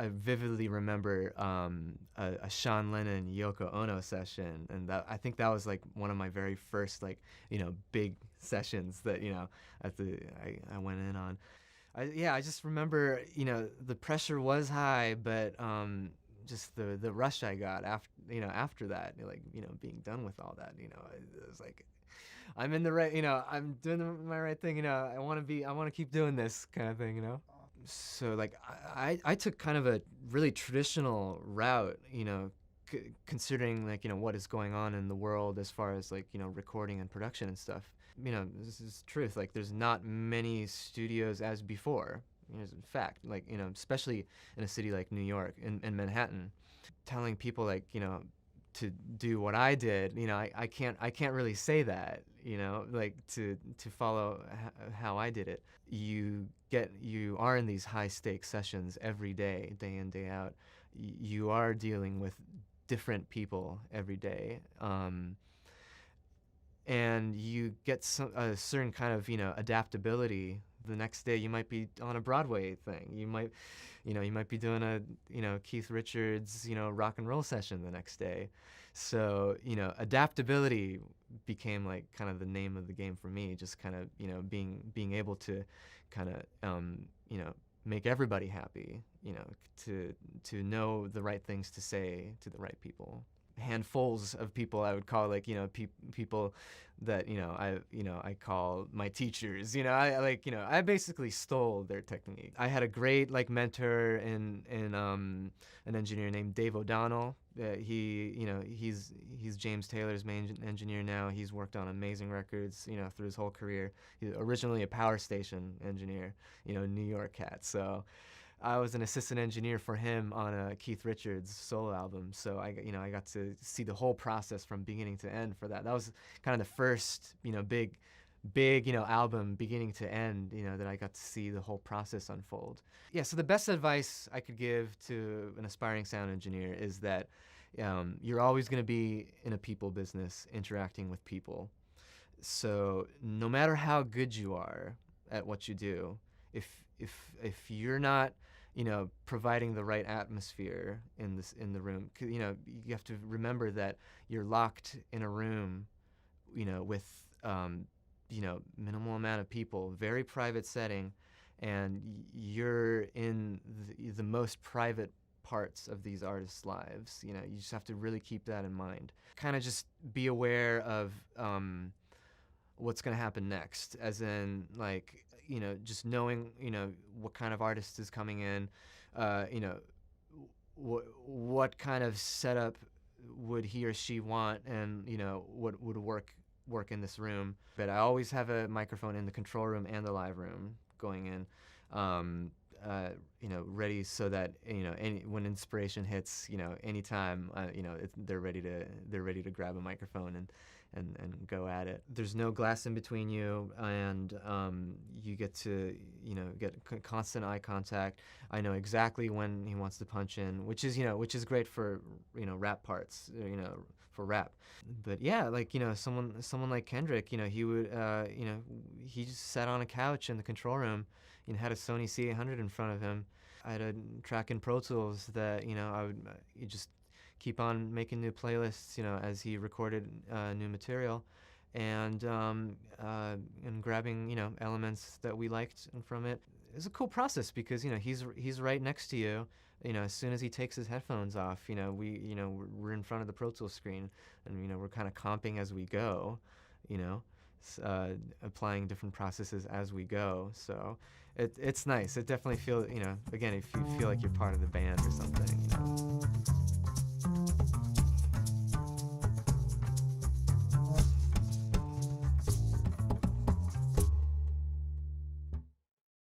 I vividly remember a Sean Lennon Yoko Ono session, and I think that was like one of my very first like big sessions that I went in on. I just remember the pressure was high, but just the rush I got after that, like being done with all that, it was like I'm in the right, I'm doing my right thing, I want to keep doing this kind of thing. So like I took kind of a really traditional route, considering like what is going on in the world as far as like recording and production and stuff. This is the truth. Like there's not many studios as before. Here's a fact. Like especially in a city like New York and Manhattan, telling people like to do what I did. I can't really say that. Like to follow how I did it. You are in these high stakes sessions every day, day in, day out. You are dealing with different people every day, and you get a certain kind of adaptability. The next day you might be on a Broadway thing. You might be doing a Keith Richards rock and roll session the next day. So adaptability became like kind of the name of the game for me. Just kind of being able to kind of make everybody happy. To know the right things to say to the right people. Handfuls of people I would call like people that I call my teachers. I basically stole their technique. I had a great like mentor in an engineer named Dave O'Donnell. He's James Taylor's main engineer now. He's worked on amazing records through his whole career. He's originally a power station engineer, New York cat. So I was an assistant engineer for him on a Keith Richards solo album, so I got to see the whole process from beginning to end for that. That was kind of the first, big album beginning to end, that I got to see the whole process unfold. Yeah, so the best advice I could give to an aspiring sound engineer is that you're always going to be in a people business, interacting with people. So no matter how good you are at what you do, if you're not providing the right atmosphere in the room, you have to remember that you're locked in a room, with minimal amount of people, very private setting, and you're in the most private parts of these artists' lives. You just have to really keep that in mind. Kind of just be aware of what's going to happen next, as in like just knowing what kind of artist is coming in, what kind of setup would he or she want, and what would work in this room. But I always have a microphone in the control room and the live room going in, ready, so that when inspiration hits, anytime, they're ready to grab a microphone and go at it. There's no glass in between you, and you get to get constant eye contact. I know exactly when he wants to punch in, which is great for rap parts, for rap. But yeah, like someone like Kendrick, he would he just sat on a couch in the control room and had a Sony C800 in front of him. I had a track in Pro Tools that I would just keep on making new playlists, as he recorded new material, and grabbing elements that we liked from it. It's a cool process because he's right next to you. As soon as he takes his headphones off, we're in front of the Pro Tools screen, and we're kind of comping as we go, applying different processes as we go. So it's nice. It definitely feels, again, if you feel like you're part of the band or something.